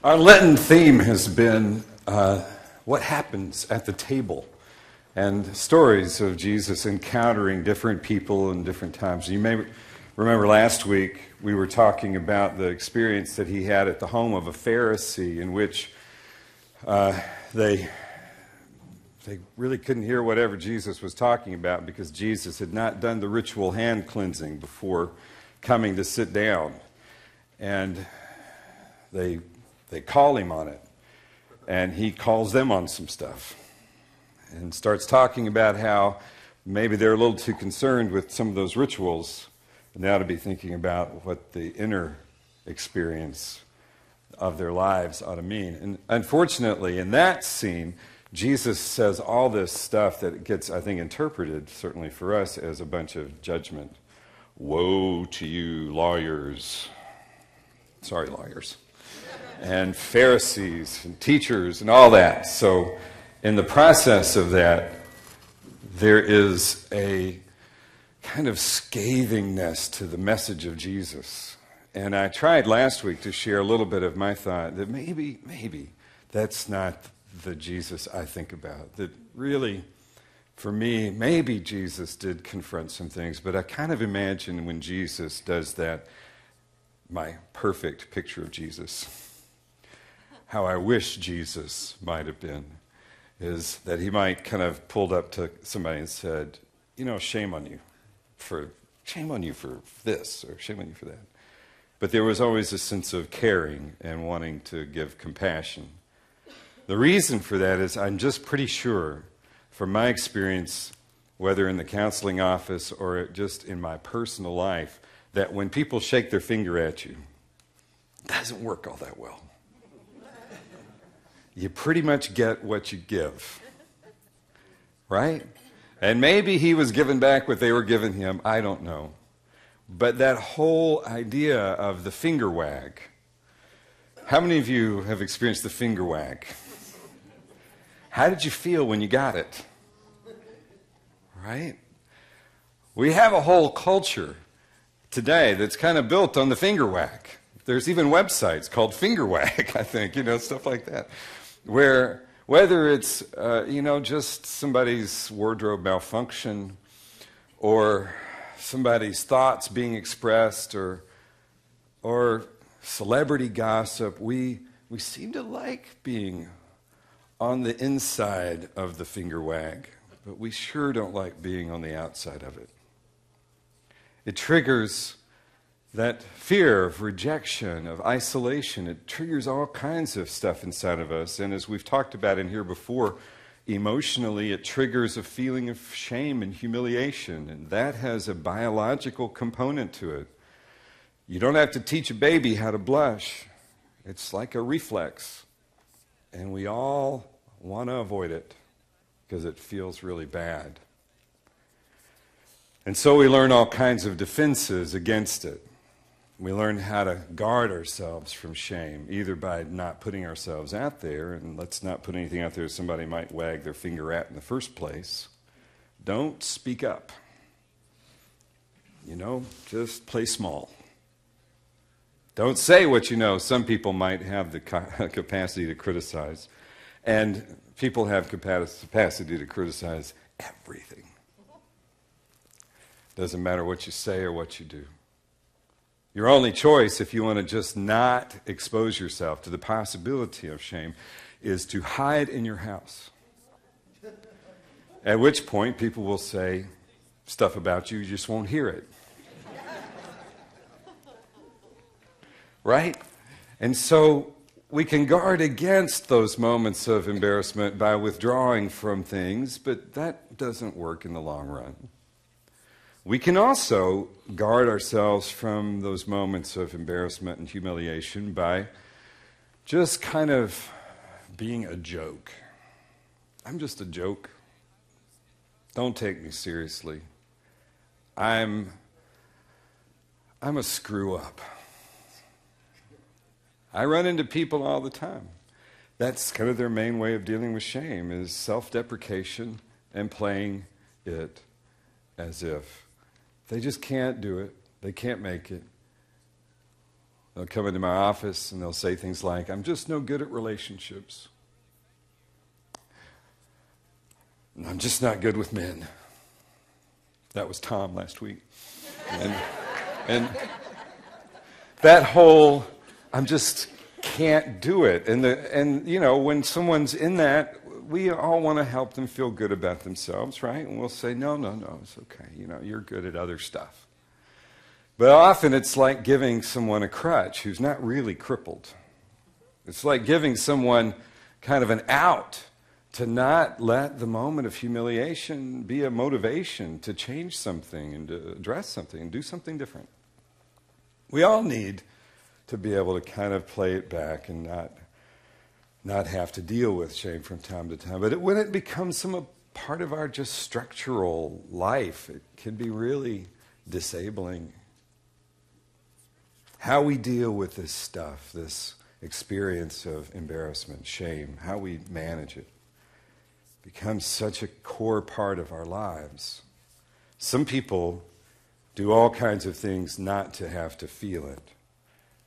Our Lenten theme has been what happens at the table and stories of Jesus encountering different people in different times. You may remember last week we were talking about the experience that he had at the home of a Pharisee in which they really couldn't hear whatever Jesus was talking about because Jesus had not done the ritual hand cleansing before coming to sit down. And they call him on it, and he calls them on some stuff and starts talking about how maybe they're a little too concerned with some of those rituals and they ought to be thinking about what the inner experience of their lives ought to mean. And unfortunately, in that scene, Jesus says all this stuff that gets, I think, interpreted, certainly for us, as a bunch of judgment. Woe to you, lawyers. Sorry, lawyers. And Pharisees and teachers and all that. So in the process of that, there is a kind of scathingness to the message of Jesus. And I tried last week to share a little bit of my thought that maybe that's not the Jesus I think about. That really, for me, maybe Jesus did confront some things, but I kind of imagine when Jesus does that, my perfect picture of Jesus, how I wish Jesus might have been, is that he might kind of pulled up to somebody and said, you know, shame on you for this, or shame on you for that. But there was always a sense of caring and wanting to give compassion. The reason for that is I'm just pretty sure, from my experience, whether in the counseling office or just in my personal life, that when people shake their finger at you, it doesn't work all that well. You pretty much get what you give, right? And maybe he was giving back what they were giving him, I don't know. But that whole idea of the finger wag, how many of you have experienced the finger wag? How did you feel when you got it? Right? We have a whole culture today that's kind of built on the finger wag. There's even websites called finger wag, I think, stuff like that. Where whether it's, just somebody's wardrobe malfunction or somebody's thoughts being expressed or celebrity gossip, we seem to like being on the inside of the finger wag, but we sure don't like being on the outside of it. It triggers that fear of rejection, of isolation. It triggers all kinds of stuff inside of us. And as we've talked about in here before, emotionally it triggers a feeling of shame and humiliation. And that has a biological component to it. You don't have to teach a baby how to blush. It's like a reflex. And we all want to avoid it because it feels really bad. And so we learn all kinds of defenses against it. We learn how to guard ourselves from shame, either by not putting ourselves out there, and let's not put anything out there somebody might wag their finger at in the first place. Don't speak up. Just play small. Don't say what you know. Some people might have the capacity to criticize, and people have capacity to criticize everything. Doesn't matter what you say or what you do. Your only choice, if you want to just not expose yourself to the possibility of shame, is to hide in your house. At which point, people will say stuff about you, you just won't hear it. Right? And so we can guard against those moments of embarrassment by withdrawing from things, but that doesn't work in the long run. We can also guard ourselves from those moments of embarrassment and humiliation by just kind of being a joke. I'm just a joke. Don't take me seriously. I'm a screw up. I run into people all the time. That's kind of their main way of dealing with shame, is self-deprecation and playing it as if. They just can't do it. They can't make it. They'll come into my office and they'll say things like, I'm just no good at relationships. I'm just not good with men. That was Tom last week. And that whole, I'm just can't do it. And you know, when someone's in that, we all want to help them feel good about themselves, right? And we'll say, no, it's okay. You know, you're good at other stuff. But often it's like giving someone a crutch who's not really crippled. It's like giving someone kind of an out to not let the moment of humiliation be a motivation to change something and to address something and do something different. We all need to be able to kind of play it back and not have to deal with shame from time to time. But when it becomes some part of our just structural life, it can be really disabling. How we deal with this stuff, this experience of embarrassment, shame, how we manage it, becomes such a core part of our lives. Some people do all kinds of things not to have to feel it.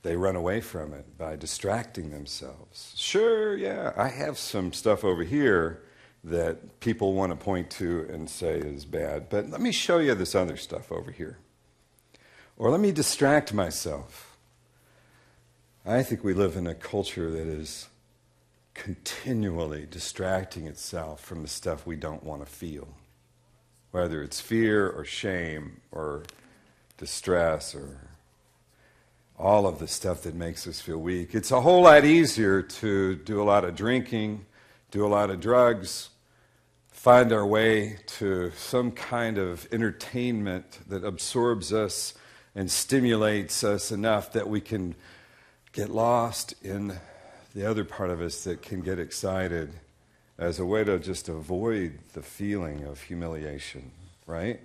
They run away from it by distracting themselves. Sure, yeah, I have some stuff over here that people want to point to and say is bad, but let me show you this other stuff over here. Or let me distract myself. I think we live in a culture that is continually distracting itself from the stuff we don't want to feel, whether it's fear or shame or distress or all of the stuff that makes us feel weak. It's a whole lot easier to do a lot of drinking, do a lot of drugs, find our way to some kind of entertainment that absorbs us and stimulates us enough that we can get lost in the other part of us that can get excited as a way to just avoid the feeling of humiliation, right?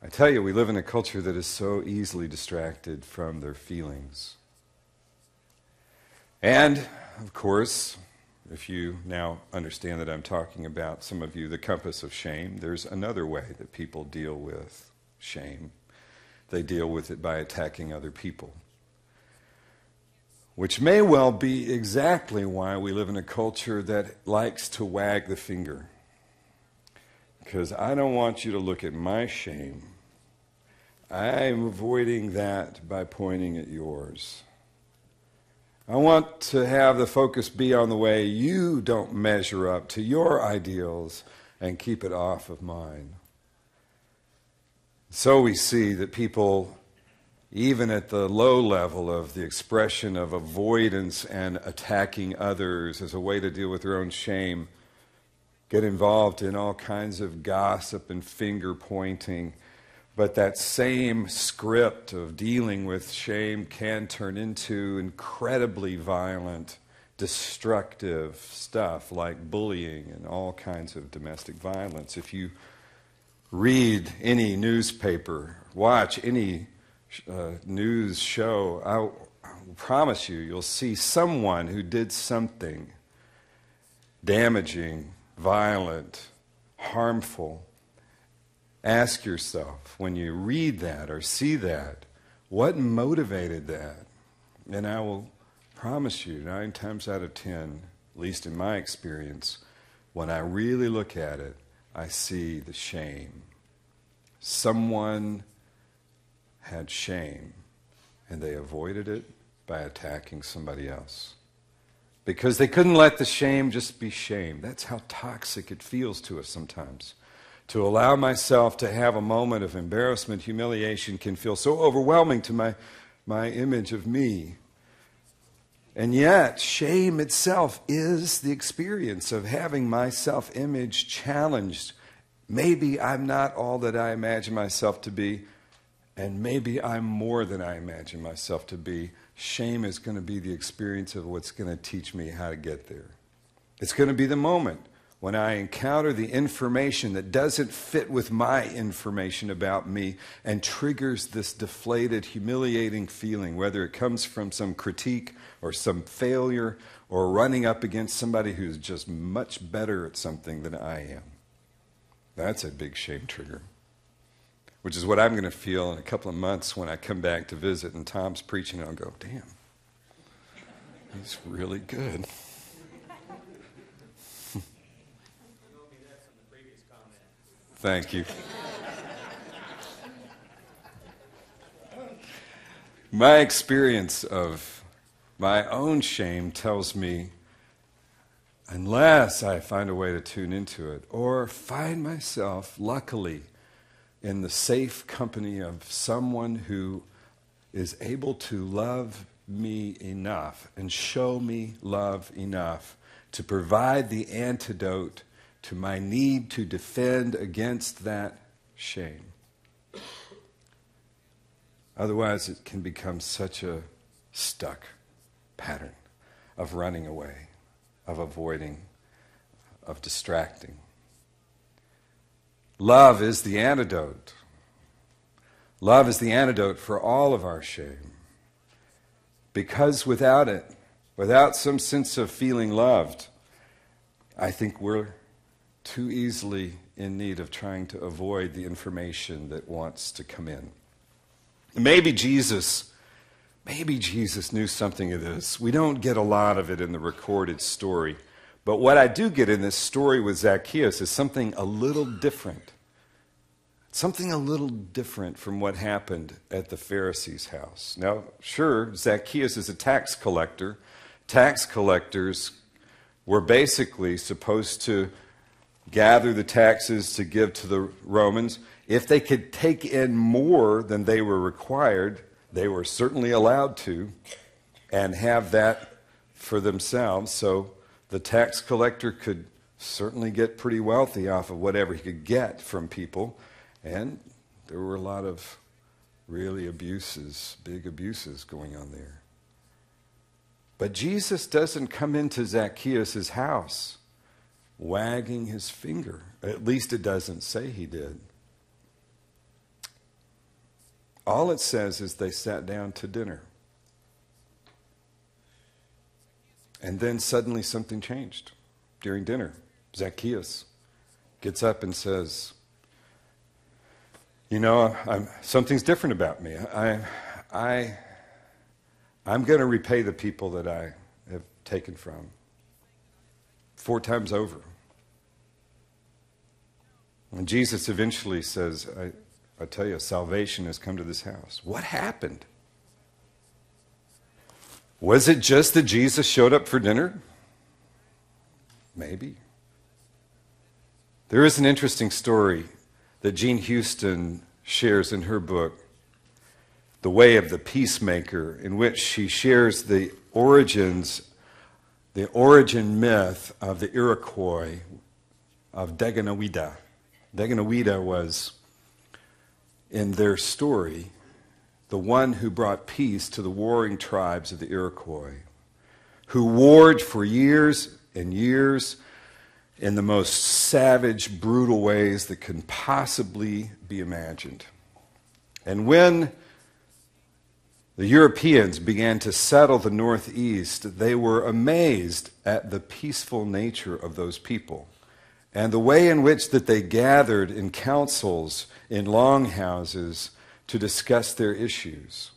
I tell you, we live in a culture that is so easily distracted from their feelings. And, of course, if you now understand that I'm talking about, some of you, the compass of shame, there's another way that people deal with shame. They deal with it by attacking other people, which may well be exactly why we live in a culture that likes to wag the finger. Because I don't want you to look at my shame. I'm avoiding that by pointing at yours. I want to have the focus be on the way you don't measure up to your ideals and keep it off of mine. So we see that people, even at the low level of the expression of avoidance and attacking others as a way to deal with their own shame, get involved in all kinds of gossip and finger pointing. But that same script of dealing with shame can turn into incredibly violent, destructive stuff like bullying and all kinds of domestic violence. If you read any newspaper, watch any news show, I promise you, you'll see someone who did something damaging, violent, harmful. Ask yourself, when you read that or see that, what motivated that? And I will promise you, 9 times out of 10, at least in my experience, when I really look at it, I see the shame. Someone had shame, and they avoided it by attacking somebody else. Because they couldn't let the shame just be shame. That's how toxic it feels to us sometimes. To allow myself to have a moment of embarrassment, humiliation can feel so overwhelming to my image of me. And yet, shame itself is the experience of having my self-image challenged. Maybe I'm not all that I imagine myself to be, and maybe I'm more than I imagine myself to be. Shame is going to be the experience of what's going to teach me how to get there. It's going to be the moment when I encounter the information that doesn't fit with my information about me and triggers this deflated, humiliating feeling, whether it comes from some critique or some failure or running up against somebody who's just much better at something than I am. That's a big shame trigger. which is what I'm going to feel in a couple of months when I come back to visit and Tom's preaching and I'll go, damn, he's really good. Thank you. My experience of my own shame tells me, unless I find a way to tune into it, or find myself, luckily, in the safe company of someone who is able to love me enough and show me love enough to provide the antidote to my need to defend against that shame. Otherwise, it can become such a stuck pattern of running away, of avoiding, of distracting. Love is the antidote. Love is the antidote for all of our shame. Because without it, without some sense of feeling loved, I think we're too easily in need of trying to avoid the information that wants to come in. Maybe Jesus knew something of this. We don't get a lot of it in the recorded story. But what I do get in this story with Zacchaeus is something a little different. Something a little different from what happened at the Pharisee's house. Now, sure, Zacchaeus is a tax collector. Tax collectors were basically supposed to gather the taxes to give to the Romans. If they could take in more than they were required, they were certainly allowed to, and have that for themselves. So the tax collector could certainly get pretty wealthy off of whatever he could get from people. And there were a lot of really abuses, big abuses going on there. But Jesus doesn't come into Zacchaeus' house wagging his finger. At least it doesn't say he did. All it says is they sat down to dinner. And then suddenly something changed during dinner. Zacchaeus gets up and says, you know, something's different about me. I'm going to repay the people that I have taken from 4 times over. And Jesus eventually says, I tell you, salvation has come to this house. What happened? Was it just that Jesus showed up for dinner? Maybe. There is an interesting story that Jean Houston shares in her book, The Way of the Peacemaker, in which she shares the origin myth of the Iroquois of Daganoweda. Daganoweda was, in their story, the one who brought peace to the warring tribes of the Iroquois, who warred for years and years in the most savage, brutal ways that can possibly be imagined. And when the Europeans began to settle the Northeast, they were amazed at the peaceful nature of those people and the way in which that they gathered in councils, in longhouses, to discuss their issues.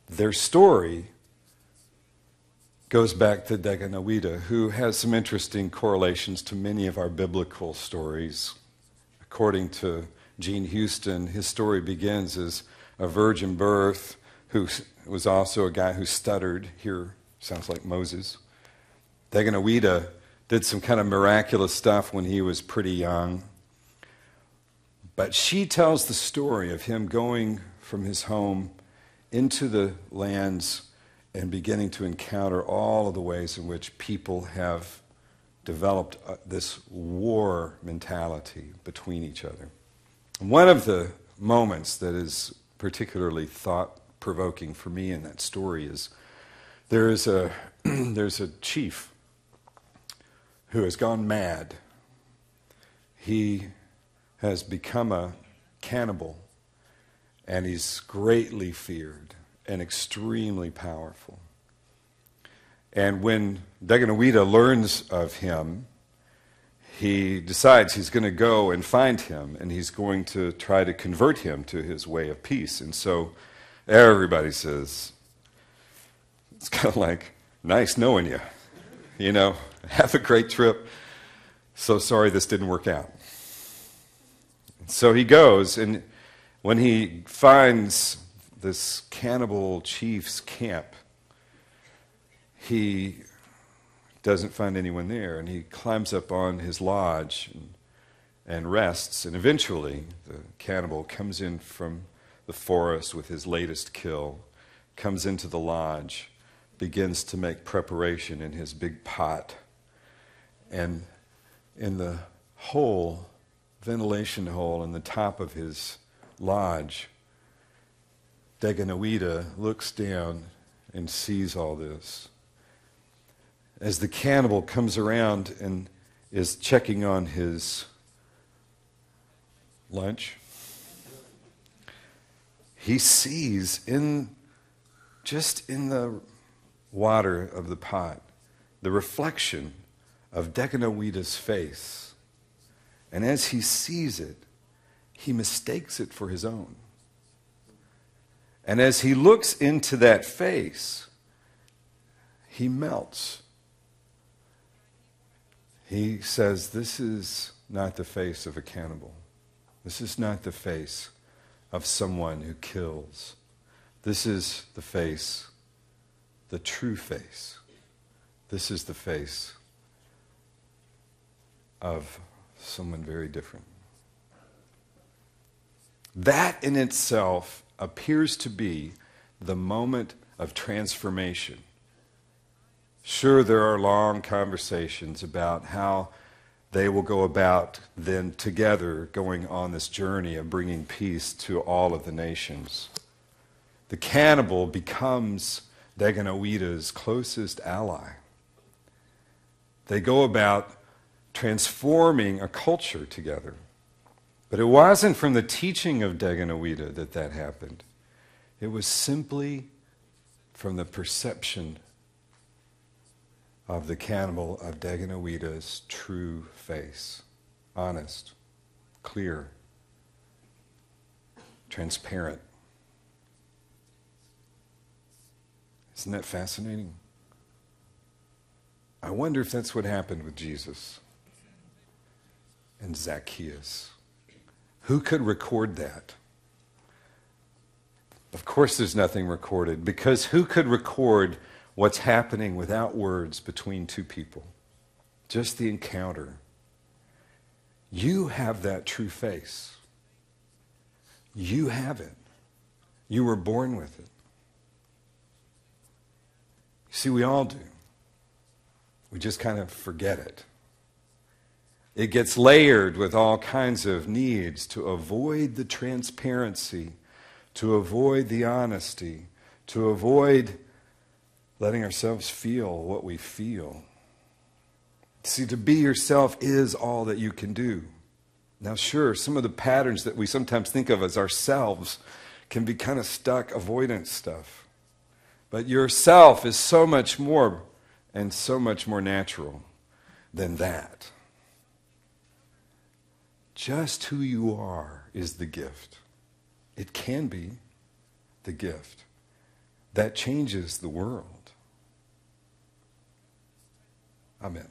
Their story goes back to Daganoweda, who has some interesting correlations to many of our biblical stories. According to Jean Houston, his story begins as a virgin birth, who was also a guy who stuttered. Here sounds like Moses. Daganoweda did some kind of miraculous stuff when he was pretty young. But she tells the story of him going from his home into the lands and beginning to encounter all of the ways in which people have developed this war mentality between each other. One of the moments that is particularly thought-provoking for me in that story is there's a chief who has gone mad. He has become a cannibal, and he's greatly feared and extremely powerful. And when Daganoweda learns of him, he decides he's going to go and find him, and he's going to try to convert him to his way of peace. And so everybody says, it's kind of like, nice knowing you. You know, have a great trip. So sorry this didn't work out. So he goes, and when he finds this cannibal chief's camp, he doesn't find anyone there, and he climbs up on his lodge and rests, and eventually the cannibal comes in from the forest with his latest kill, comes into the lodge, begins to make preparation in his big pot, and in the hole, ventilation hole in the top of his lodge, Daganoweda looks down and sees all this. As the cannibal comes around and is checking on his lunch, he sees just in the water of the pot the reflection of Deganoweda's face. And as he sees it, he mistakes it for his own. And as he looks into that face, he melts. He says, this is not the face of a cannibal. This is not the face of someone who kills. This is the face, the true face. This is the face of someone very different. That in itself appears to be the moment of transformation. Sure, there are long conversations about how they will go about then together going on this journey of bringing peace to all of the nations. The cannibal becomes Deganoweda's closest ally. They go about transforming a culture together. But it wasn't from the teaching of Daganoweda that happened. It was simply from the perception of the cannibal of Deganoweda's true face. Honest, clear, transparent. Isn't that fascinating? I wonder if that's what happened with Jesus and Zacchaeus. Who could record that? Of course there's nothing recorded, because who could record what's happening without words between two people? Just the encounter. You have that true face. You have it. You were born with it. See, we all do. We just kind of forget it. It gets layered with all kinds of needs to avoid the transparency, to avoid the honesty, to avoid letting ourselves feel what we feel. See, to be yourself is all that you can do. Now, sure, some of the patterns that we sometimes think of as ourselves can be kind of stuck avoidance stuff. But yourself is so much more and so much more natural than that. Just who you are is the gift. It can be the gift that changes the world. Amen.